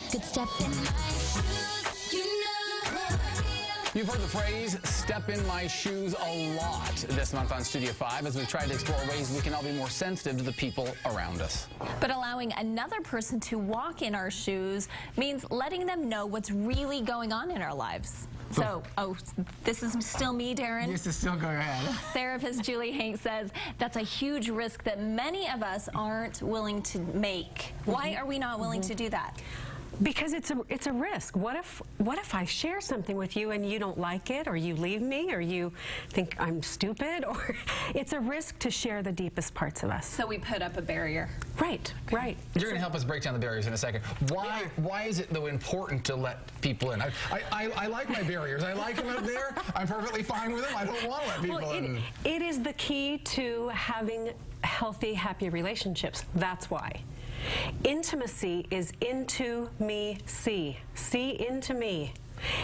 could step in my shoes, you know. You've heard the phrase, step in my shoes, a lot this month on Studio 5 as we try to explore ways we can all be more sensitive to the people around us. But allowing another person to walk in our shoes means letting them know what's really going on in our lives. So, this is still me, Darren. This is still going ahead. Therapist Julie Hanks says that's a huge risk that many of us aren't willing to make. Why are we not willing to do that? Because it's a risk. What if I share something with you and you don't like it, or you leave me, or you think I'm stupid, or it's a risk to share the deepest parts of us. So we put up a barrier. Right, right. You're going to help us break down the barriers in a second. Why is it, though, important to let people in? I like my barriers. I like them up there. I'm perfectly fine with them. I don't want to let people in. It is the key to having healthy, happy relationships. That's why. Intimacy is into me, see into me.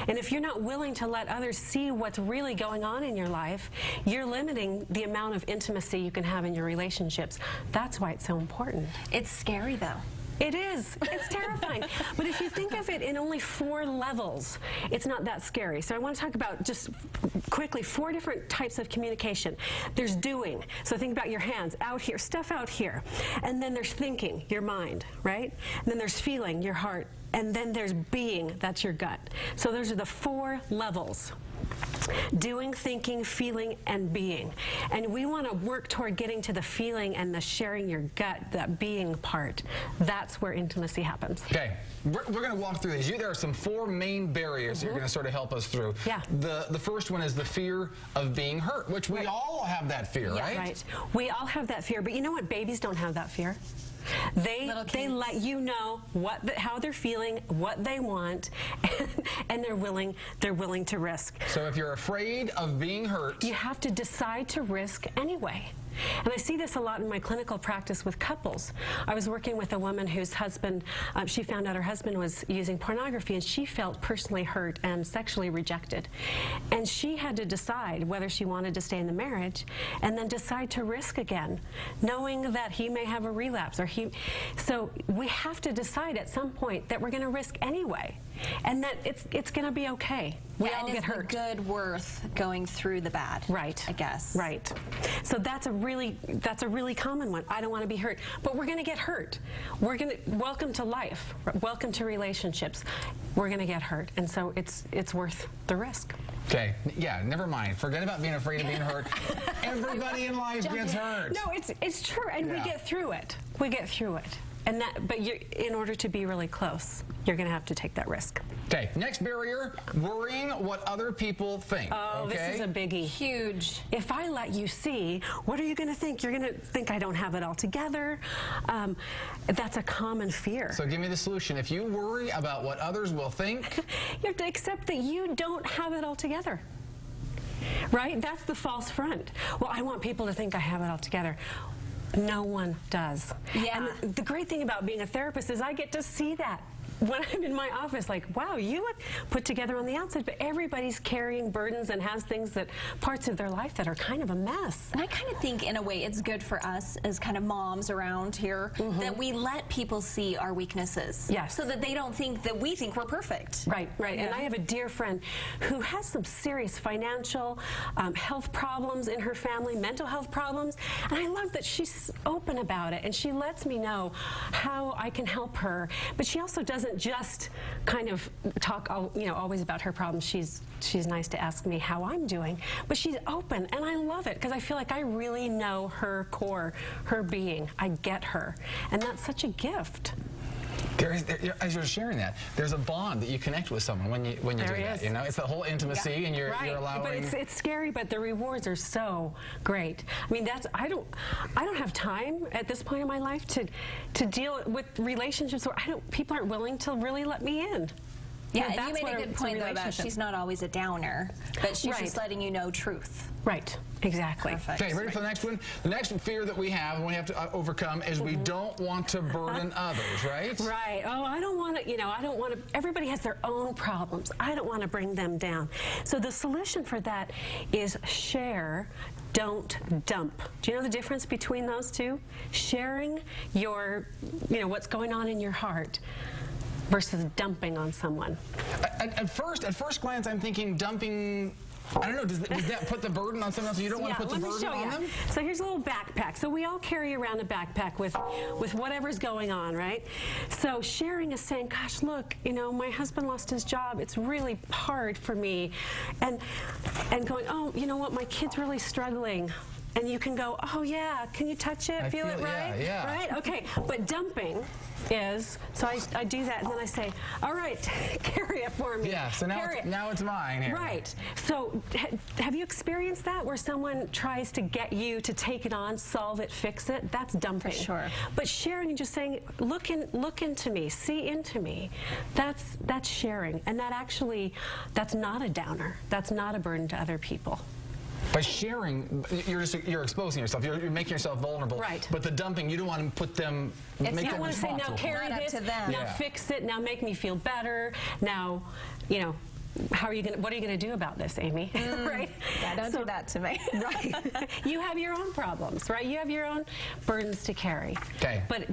And if you're not willing to let others see what's really going on in your life, you're limiting the amount of intimacy you can have in your relationships. That's why it's so important. It's scary, though. It is. It's terrifying. But if you think of it in only 4 levels, it's not that scary. So I want to talk about, just quickly, 4 different types of communication. There's doing. So think about your hands out here, stuff out here. And then there's thinking, your mind, right? And then there's feeling, your heart. And then there's being, that's your gut. So those are the 4 levels. Doing, thinking, feeling, and being. And we want to work toward getting to the feeling and the sharing your gut, that being part. That's where intimacy happens. Okay, we're going to walk through these. There are some 4 main barriers that you're going to sort of help us through. Yeah. The first one is the fear of being hurt, which we all have that fear, right? Right. We all have that fear, but you know what? Babies don't have that fear. They let you know how they're feeling, what they want, and they're willing to risk. So if you're afraid of being hurt, you have to decide to risk anyway. And I see this a lot in my clinical practice with couples. I was working with a woman whose husband, she found out her husband was using pornography, and she felt personally hurt and sexually rejected. And she had to decide whether she wanted to stay in the marriage and then decide to risk again, knowing that he may have a relapse. So we have to decide at some point that we're going to risk anyway, and that it's going to be okay. We all get hurt. The good worth going through the bad. Right. I guess. Right. So that's a really common one. I don't want to be hurt, but we're going to get hurt. Welcome to life. Welcome to relationships. We're going to get hurt, and so it's worth the risk. Okay, yeah, never mind. Forget about being afraid of being hurt. Everybody in life gets hurt. No, it's true, and we get through it. We get through it. But in order to be really close, you're going to have to take that risk. Okay, next barrier, worrying what other people think. Oh, this is a biggie. Huge. If I let you see, what are you going to think? You're going to think I don't have it all together. That's a common fear. So give me the solution. If you worry about what others will think, you have to accept that you don't have it all together. Right? That's the false front. Well, I want people to think I have it all together. No one does. Yeah. And the great thing about being a therapist is I get to see that. When I'm in my office, like, wow, you look put together on the outside, but everybody's carrying burdens and has parts of their life that are kind of a mess. And I kind of think, in a way, it's good for us as kind of moms around here that we let people see our weaknesses. Yes. So that they don't think that we think we're perfect. Right, right. Yeah. And I have a dear friend who has some serious financial health problems in her family, mental health problems, and I love that she's open about it, and she lets me know how I can help her, but she also doesn't just kind of talk, always about her problems. She's nice to ask me how I'm doing, but she's open, and I love it because I feel like I really know her core, her being. I get her, and that's such a gift. As you're sharing that, there's a bond that you connect with someone when you do that. You know, it's the whole intimacy, and you're allowing. But it's scary, but the rewards are so great. I mean, I don't have time at this point in my life to deal with relationships where people aren't willing to really let me in. Yeah, and you made a good point, though, about she's not always a downer, but she's just letting you know truth. Right, exactly. Perfect. Okay, ready for the next one? The next fear that we have and we have to overcome is we don't want to burden others, right? Right. Oh, I don't want to, everybody has their own problems. I don't want to bring them down. So the solution for that is share, don't dump. Do you know the difference between those two? Sharing what's going on in your heart. versus dumping on someone? At first glance, I'm thinking dumping. I don't know, does that put the burden on someone else? You don't want to put the burden on them? So here's a little backpack. So we all carry around a backpack with whatever's going on, right? So sharing is saying, gosh, look, you know, my husband lost his job. It's really hard for me. And going, oh, you know what, my kid's really struggling. And you can go, oh yeah, can you touch it? Feel it, right? Yeah. Right? Okay. But dumping is, so I do that and then I say, all right, carry it for me. Yeah, so now it's mine here. Right. So have you experienced that where someone tries to get you to take it on, solve it, fix it? That's dumping. For sure. But sharing and just saying, look into me, see into me, that's sharing. And that's not a downer. That's not a burden to other people. By sharing, you're exposing yourself. You're making yourself vulnerable. Right. But the dumping, you don't want to put them. It's make not them want to say, now responsible. carry Not up this, to them. now fix it, now make me feel better, now, you know, what are you going to do about this, Amy? Right? Yeah, don't do that to me. Right. You have your own problems, right? You have your own burdens to carry. Okay. But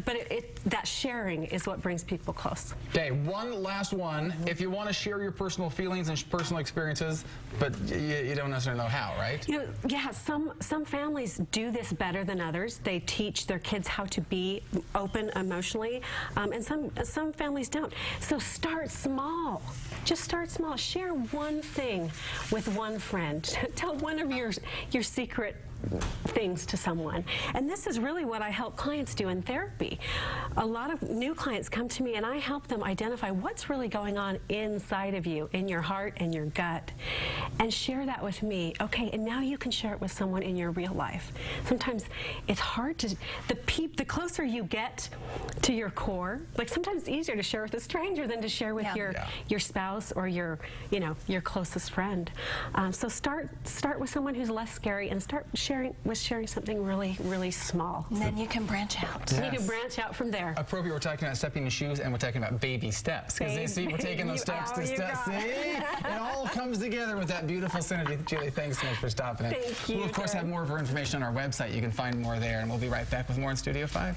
that sharing is what brings people close. Okay, one last one. If you want to share your personal feelings and personal experiences, but you don't necessarily know how, right? You know, yeah, some families do this better than others. They teach their kids how to be open emotionally, and some families don't. So start small. Just start small. Share one thing with one friend. Tell one of your secret things to someone. And this is really what I help clients do in therapy. A lot of new clients come to me and I help them identify what's really going on inside of you, in your heart and your gut, and share that with me. Okay, and now you can share it with someone in your real life. Sometimes it's hard to, the closer you get to your core, like sometimes it's easier to share with a stranger than to share with your spouse or your closest friend. So start with someone who's less scary and start sharing something really, really small. And then you can branch out. Yes. You can branch out from there. Appropriate, we're talking about stepping in shoes and we're talking about baby steps. Because see, we're taking those steps to step. See? It all comes together with that beautiful synergy. Julie, thanks so much for stopping in. Thank you. We'll, of course, have more of our information on our website. You can find more there, and we'll be right back with more in Studio 5.